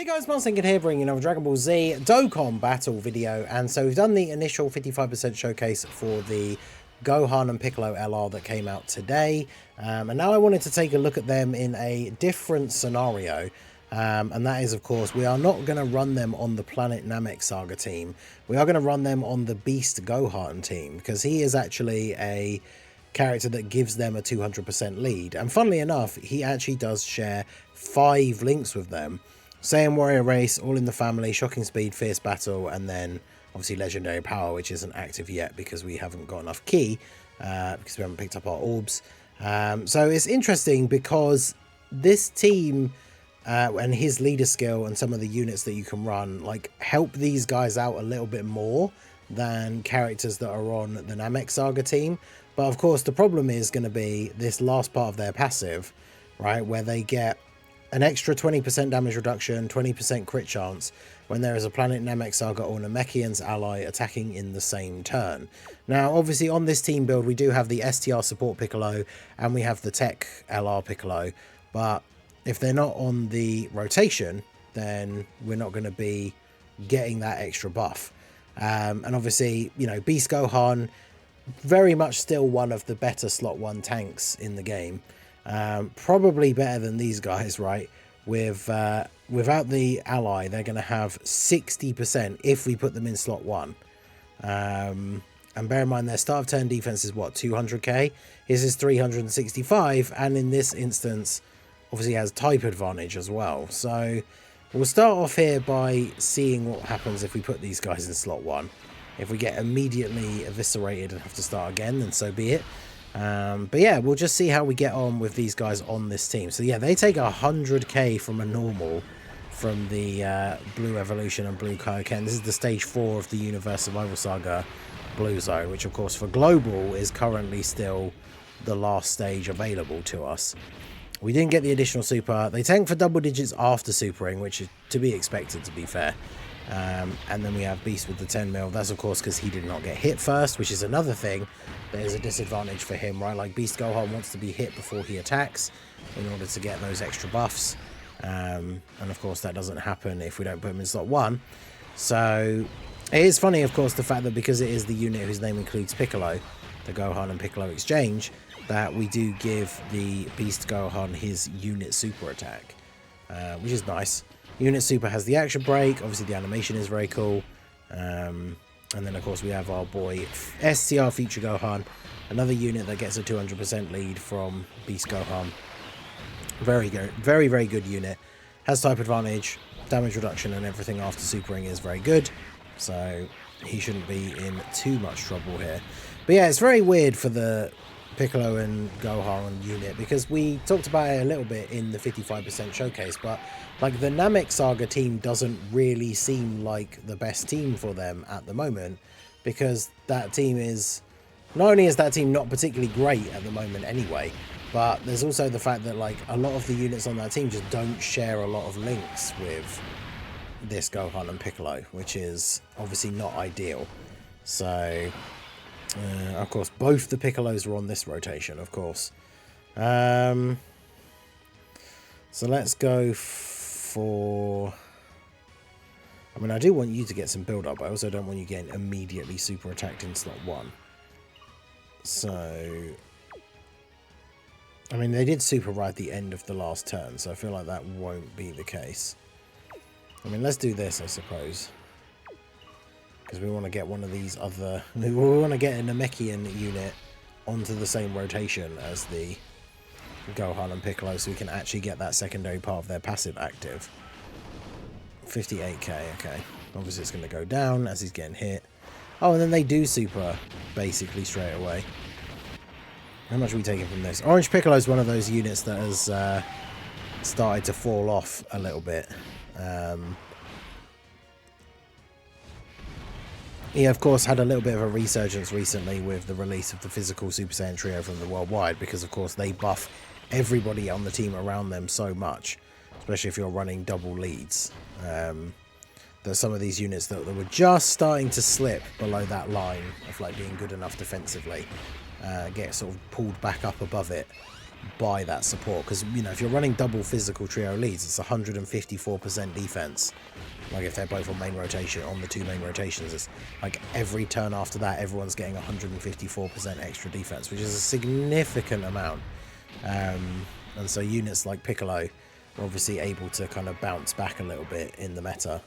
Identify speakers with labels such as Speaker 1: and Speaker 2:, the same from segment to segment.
Speaker 1: Hey guys, Marcinkin here, bringing another Dragon Ball Z Dokkan battle video. And so we've done the initial 55% showcase for the Gohan and Piccolo LR that came out today. And now I wanted to take a look at them in a different scenario. And that is, of course, we are not going to run them on the Planet Namek Saga team. We are going to run them on the Beast Gohan team, because he is actually a character that gives them a 200% lead. And funnily enough, he actually does share 5 links with them. Saiyan Warrior Race, All in the Family, Shocking Speed, Fierce Battle, and then obviously Legendary Power, which isn't active yet because we haven't got enough Ki, because we haven't picked up our orbs. So it's interesting because this team and his leader skill and some of the units that you can run like help these guys out a little bit more than characters that are on the Namek Saga team. But of course the problem is going to be this last part of their passive, right, where they get an extra 20% damage reduction, 20% crit chance when there is a Planet Namek Saga or Namekian's ally attacking in the same turn. Now, obviously, on this team build, we do have the STR support Piccolo and we have the Tech LR Piccolo. But if they're not on the rotation, then we're not going to be getting that extra buff. And obviously, you know, Beast Gohan, very much still one of the better slot 1 tanks in the game. Probably better than these guys, right? Without the ally, they're going to have 60% if we put them in slot 1. And bear in mind, their start of turn defense is what, 200k? His is 365, and in this instance, obviously has type advantage as well. So we'll start off here by seeing what happens if we put these guys in slot 1. If we get immediately eviscerated and have to start again, then so be it. But yeah, we'll just see how we get on with these guys on this team. So yeah, they take 100k from a normal from the Blue Evolution and Blue Kaioken. This is the stage 4 of the Universe Survival Saga Blue Zone, which of course for Global is currently still the last stage available to us. We didn't get the additional super. They tank for double digits after supering, which is to be expected, to be fair. And then we have Beast with the 10 mil. That's of course because he did not get hit first, which is another thing that is a disadvantage for him, right? Like Beast Gohan wants to be hit before he attacks in order to get those extra buffs. And of course that doesn't happen if we don't put him in slot 1. So it is funny, of course, the fact that because it is the unit whose name includes Piccolo, the Gohan and Piccolo exchange, that we do give the Beast Gohan his unit super attack, which is nice. Unit super has the action break. Obviously the animation is very cool. And then of course we have our boy STR Future Gohan, another unit that gets a 200% lead from Beast Gohan. Very good, very good unit. Has type advantage, damage reduction, and everything after supering is very good. So he shouldn't be in too much trouble here. But yeah, it's very weird for the Piccolo and Gohan unit, because we talked about it a little bit in the 55% showcase, but like the Namek Saga team doesn't really seem like the best team for them at the moment, because that team is, not only is that team not particularly great at the moment anyway, but there's also the fact that like a lot of the units on that team just don't share a lot of links with this Gohan and Piccolo, which is obviously not ideal. So of course, both the Piccolos are on this rotation, of course. So let's go for... I mean, I do want you to get some build-up. I also don't want you getting immediately super attacked in slot 1. So... I mean, they did super right at the end of the last turn, so I feel like that won't be the case. I mean, let's do this, I suppose. Because we want to get one of these other... We want to get a Namekian unit onto the same rotation as the Gohan and Piccolo, so we can actually get that secondary part of their passive active. 58k, okay. Obviously it's going to go down as he's getting hit. Oh, and then they do super basically straight away. How much are we taking from this? Orange Piccolo is one of those units that has started to fall off a little bit. He, of course, had a little bit of a resurgence recently with the release of the physical Super Saiyan Trio from the Worldwide, because, of course, they buff everybody on the team around them so much, especially if you're running double leads. There's some of these units that were just starting to slip below that line of like being good enough defensively, get sort of pulled back up above it by that support, because, you know, if you're running double physical trio leads, it's 154% defense. Like if they're both on main rotation, on the 2 main rotations, it's like every turn after that, everyone's getting 154% extra defense, which is a significant amount. And so units like Piccolo are obviously able to kind of bounce back a little bit in the meta.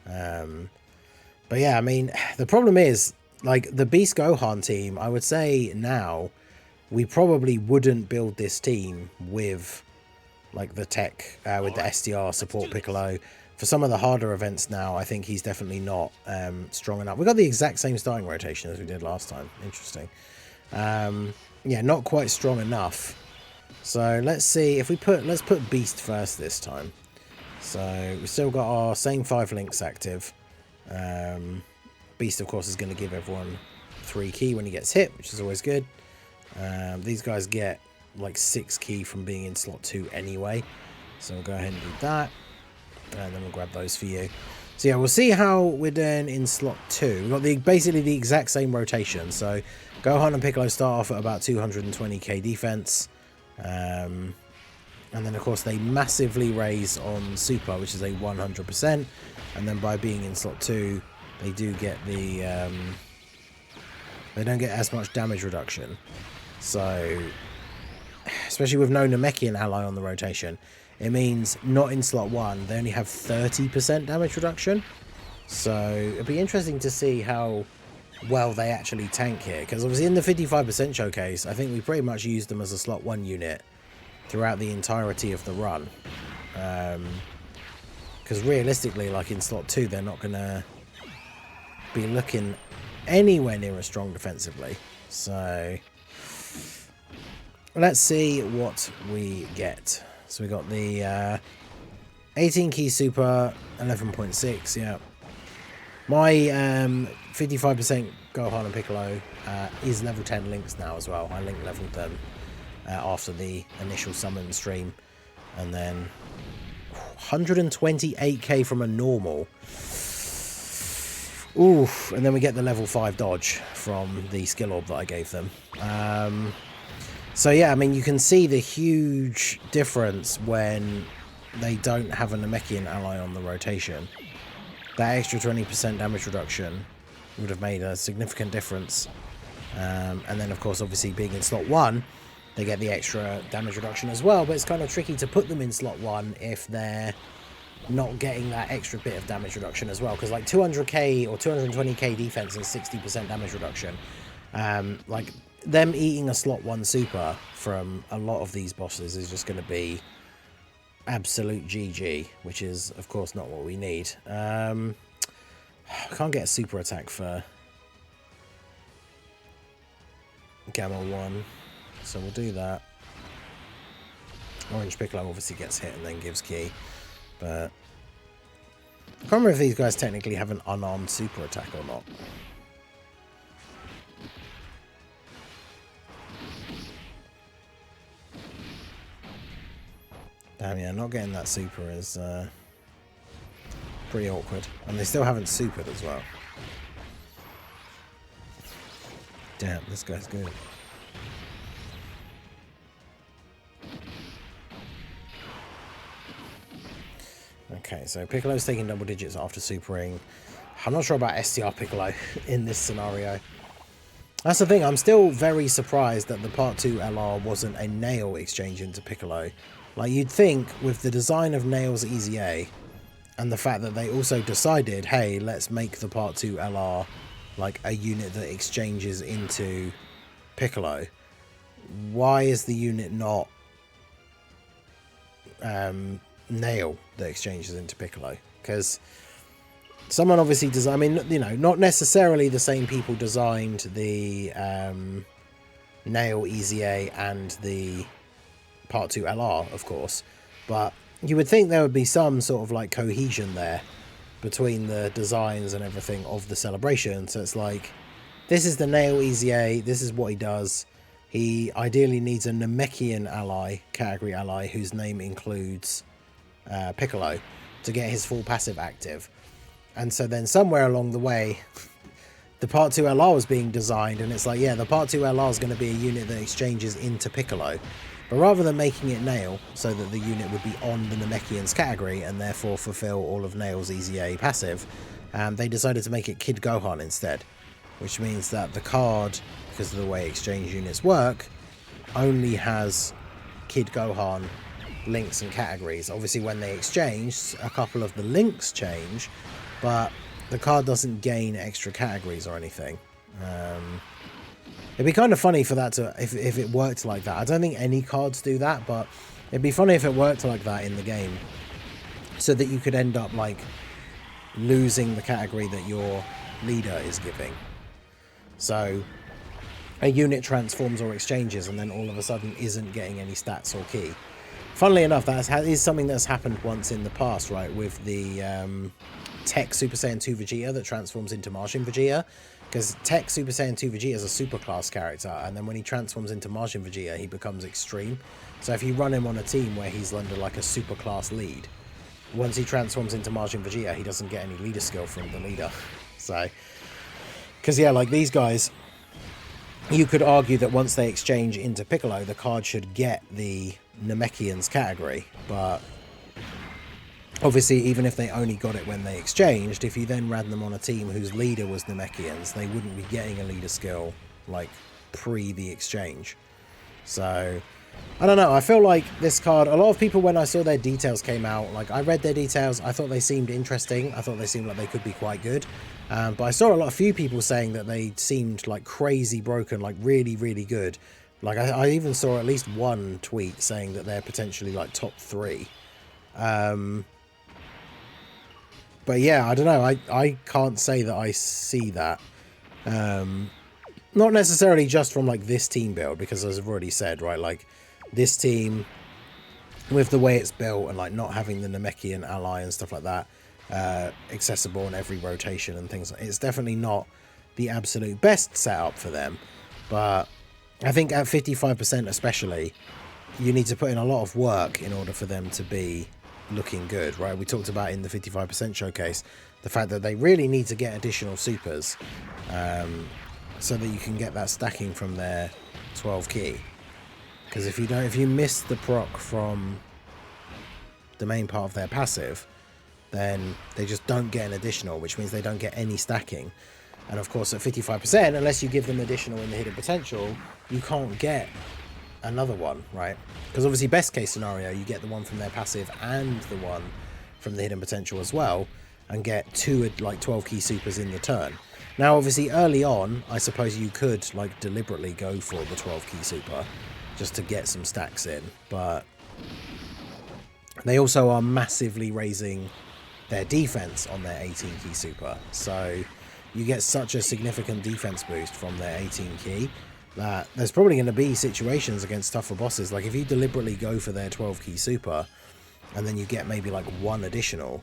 Speaker 1: But yeah, I mean, the problem is, like, the Beast Gohan team, I would say now, we probably wouldn't build this team with, like, the tech, with the SDR support Piccolo. For some of the harder events now, I think he's definitely not strong enough. We got the exact same starting rotation as we did last time. Interesting. Yeah, not quite strong enough. So let's see if we let's put Beast first this time. So we've still got our same 5 links active. Beast, of course, is going to give everyone 3 key when he gets hit, which is always good. These guys get like 6 key from being in slot 2 anyway. So we'll go ahead and do that. And then we'll grab those for you. So yeah, we'll see how we're doing in slot 2. We've got basically the exact same rotation. So Gohan and Piccolo start off at about 220k defense. And then, of course, they massively raise on Super, which is a 100%. And then by being in slot 2, they do get the... they don't get as much damage reduction. So, especially with no Namekian ally on the rotation, it means not in slot 1, they only have 30% damage reduction. So, it'll be interesting to see how well they actually tank here. Because obviously in the 55% showcase, I think we pretty much used them as a slot 1 unit throughout the entirety of the run. Because realistically, like in slot 2, they're not going to be looking anywhere near as strong defensively. So let's see what we get. So we got the 18 key super, 11.6. Yeah, my 55% Gohan and Piccolo is level 10 links now as well. I link leveled them after the initial summon stream, and then 128k from a normal. Oof, and then we get the level 5 dodge from the skill orb that I gave them. So yeah, I mean, you can see the huge difference when they don't have a Namekian ally on the rotation. That extra 20% damage reduction would have made a significant difference. And then, of course, obviously being in slot 1, they get the extra damage reduction as well. But it's kind of tricky to put them in slot 1 if they're not getting that extra bit of damage reduction as well. Because like 200k or 220k defense and 60% damage reduction, like them eating a slot 1 super from a lot of these bosses is just going to be absolute GG, which is, of course, not what we need. I can't get a super attack for Gamma 1, so we'll do that. Orange Piccolo obviously gets hit and then gives key, but I can't remember if these guys technically have an unarmed super attack or not. Damn, yeah, not getting that super is pretty awkward. And they still haven't supered as well. Damn, this guy's good. Okay, so Piccolo's taking double digits after supering. I'm not sure about STR Piccolo in this scenario. That's the thing, I'm still very surprised that the Part 2 LR wasn't a nail exchange into Piccolo. Like, you'd think with the design of Nail's EZA and the fact that they also decided, hey, let's make the Part 2 LR like a unit that exchanges into Piccolo. Why is the unit not Nail that exchanges into Piccolo? Because someone obviously designed, I mean, you know, not necessarily the same people designed the Nail EZA and the Part 2 LR, of course, but you would think there would be some sort of like cohesion there between the designs and everything of the celebration. So it's like, this is the Nail EZA, this is what he does. He ideally needs a Namekian ally, category ally, whose name includes Piccolo to get his full passive active. And so then somewhere along the way, the Part 2 LR was being designed, and it's like, yeah, the Part 2 LR is going to be a unit that exchanges into Piccolo. But rather than making it Nail so that the unit would be on the Namekian's category and therefore fulfill all of Nail's EZA passive, they decided to make it Kid Gohan instead, which means that the card, because of the way exchange units work, only has Kid Gohan links and categories. Obviously when they exchange, a couple of the links change, but the card doesn't gain extra categories or anything. It'd be kind of funny for that to, if it worked like that. I don't think any cards do that, but it'd be funny if it worked like that in the game, so that you could end up like losing the category that your leader is giving. So a unit transforms or exchanges and then all of a sudden isn't getting any stats or key. Funnily enough, that is something that's happened once in the past, right, with the Tech Super Saiyan 2 Vegeta that transforms into Martian Vegeta. Because Tech Super Saiyan 2 Vegeta is a super class character, and then when he transforms into Martian Vegeta, he becomes extreme. So if you run him on a team where he's under like a super class lead, once he transforms into Martian Vegeta, he doesn't get any leader skill from the leader. So, because yeah, like these guys, you could argue that once they exchange into Piccolo, the card should get the Namekian's category, but obviously, even if they only got it when they exchanged, if you then ran them on a team whose leader was Namekians, they wouldn't be getting a leader skill, like, pre the exchange. So, I don't know, I feel like this card, a lot of people, when I saw their details came out, like, I read their details, I thought they seemed interesting, I thought they seemed like they could be quite good, but I saw a few people saying that they seemed, like, crazy broken, like, really, really good. Like, I even saw at least one tweet saying that they're potentially, like, top 3. But yeah, I don't know. I can't say that I see that. Not necessarily just from like this team build, because as I've already said, right, like this team with the way it's built and like not having the Namekian ally and stuff like that accessible in every rotation and things, it's definitely not the absolute best setup for them. But I think at 55% especially, you need to put in a lot of work in order for them to be looking good, right? We talked about in the 55% showcase the fact that they really need to get additional supers so that you can get that stacking from their 12 key, because if you miss the proc from the main part of their passive, then they just don't get an additional, which means they don't get any stacking. And of course at 55%, unless you give them additional in the hidden potential, you can't get another one, right? Because obviously best case scenario, you get the one from their passive and the one from the hidden potential as well, and get 2 like 12 key supers in the turn. Now obviously early on, I suppose you could like deliberately go for the 12 key super just to get some stacks in, but they also are massively raising their defense on their 18 key super, so you get such a significant defense boost from their 18 key that there's probably going to be situations against tougher bosses, like if you deliberately go for their 12 key super and then you get maybe like 1 additional,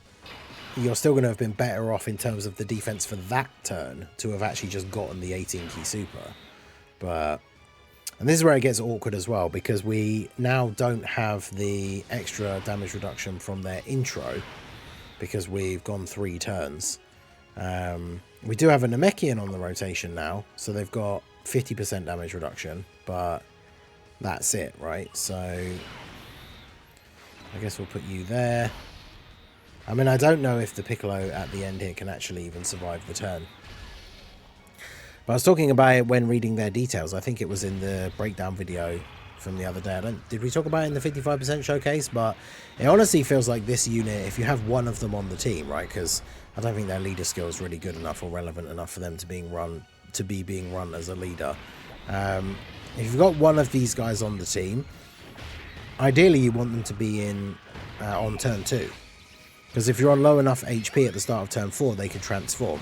Speaker 1: you're still going to have been better off in terms of the defense for that turn to have actually just gotten the 18 key super. And this is where it gets awkward as well, because we now don't have the extra damage reduction from their intro because we've gone 3 turns. We do have a Namekian on the rotation now, so they've got 50% damage reduction, but that's it, right? So I guess we'll put you there. I mean, I don't know if the Piccolo at the end here can actually even survive the turn. But I was talking about it when reading their details. I think it was in the breakdown video from the other day. Did we talk about it in the 55% showcase? But it honestly feels like this unit, if you have one of them on the team, right? Because I don't think their leader skill is really good enough or relevant enough for them to be being run as a leader. If you've got one of these guys on the team, ideally you want them to be in on turn 2. Because if you're on low enough HP at the start of turn 4, they can transform.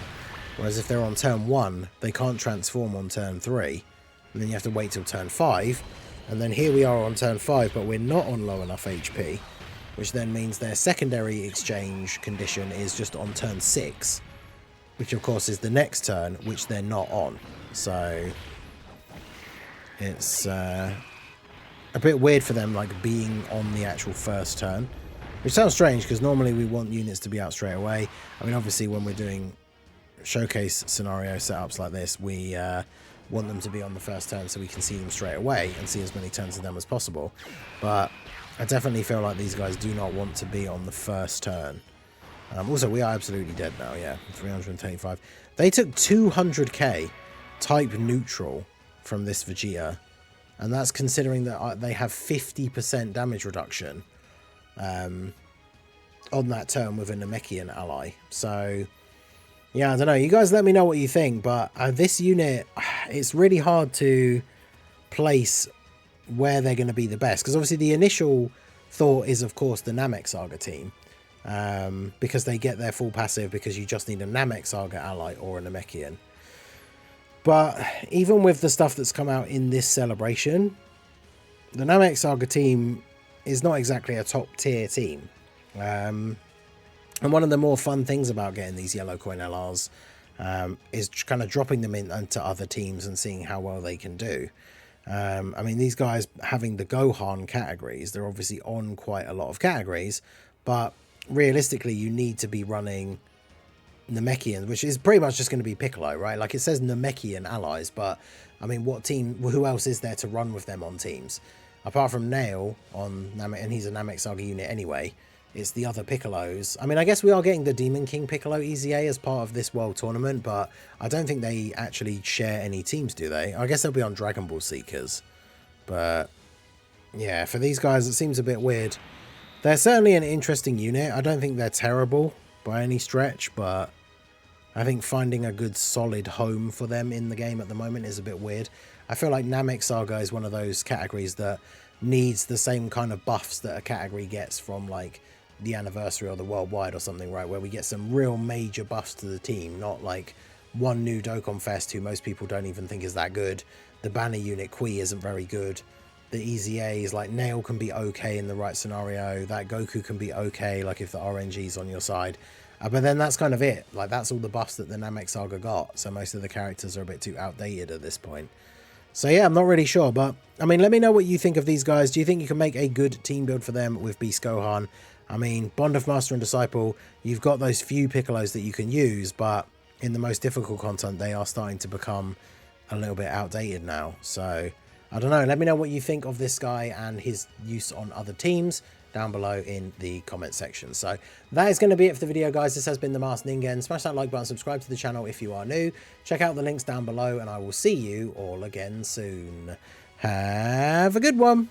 Speaker 1: Whereas if they're on turn 1, they can't transform on turn 3. And then you have to wait till turn 5. And then here we are on turn 5, but we're not on low enough HP. Which then means their secondary exchange condition is just on turn 6. Which of course is the next turn, which they're not on. So it's a bit weird for them, like being on the actual first turn. Which sounds strange, because normally we want units to be out straight away. I mean, obviously when we're doing showcase scenario setups like this, we want them to be on the first turn so we can see them straight away and see as many turns of them as possible. But I definitely feel like these guys do not want to be on the first turn. Also, we are absolutely dead now, yeah, 325. They took 200k type neutral from this Vegeta, and that's considering that they have 50% damage reduction on that turn with a Namekian ally. So, yeah, I don't know. You guys let me know what you think, but this unit, it's really hard to place where they're going to be the best, because obviously the initial thought is, of course, the Namek Saga team. Because they get their full passive because you just need a Namek Saga ally or a Namekian. But even with the stuff that's come out in this celebration, the Namek Saga team is not exactly a top tier team. And one of the more fun things about getting these yellow coin LRs is kind of dropping them into other teams and seeing how well they can do. I mean, these guys having the Gohan categories, they're obviously on quite a lot of categories, but realistically you need to be running Namekian, which is pretty much just going to be Piccolo, right? Like, it says Namekian allies, but I mean, who else is there to run with them on teams apart from Nail on Namek, and he's a Namek Saga unit anyway. It's the other Piccolos. I mean, I guess we are getting the Demon King Piccolo EZA as part of this world tournament, but I don't think they actually share any teams, do they? I guess they'll be on Dragon Ball Seekers, but yeah, for these guys it seems a bit weird. They're certainly an interesting unit. I don't think they're terrible by any stretch, but I think finding a good solid home for them in the game at the moment is a bit weird. I feel like Namek Saga is one of those categories that needs the same kind of buffs that a category gets from like the anniversary or the worldwide or something, right? Where we get some real major buffs to the team, not like one new Dokkan Fest who most people don't even think is that good. The banner unit Kui isn't very good. The EZAs, like Nail can be okay in the right scenario. That Goku can be okay, like if the RNG's on your side. But then that's kind of it. Like, that's all the buffs that the Namek Saga got. So most of the characters are a bit too outdated at this point. So yeah, I'm not really sure. But, I mean, let me know what you think of these guys. Do you think you can make a good team build for them with Beast Gohan? I mean, Bond of Master and Disciple, you've got those few Piccolos that you can use. But in the most difficult content, they are starting to become a little bit outdated now. So I don't know. Let me know what you think of this guy and his use on other teams down below in the comment section. So that is going to be it for the video, guys. This has been the Masked Ningen. Smash that like button, subscribe to the channel if you are new. Check out the links down below, and I will see you all again soon. Have a good one.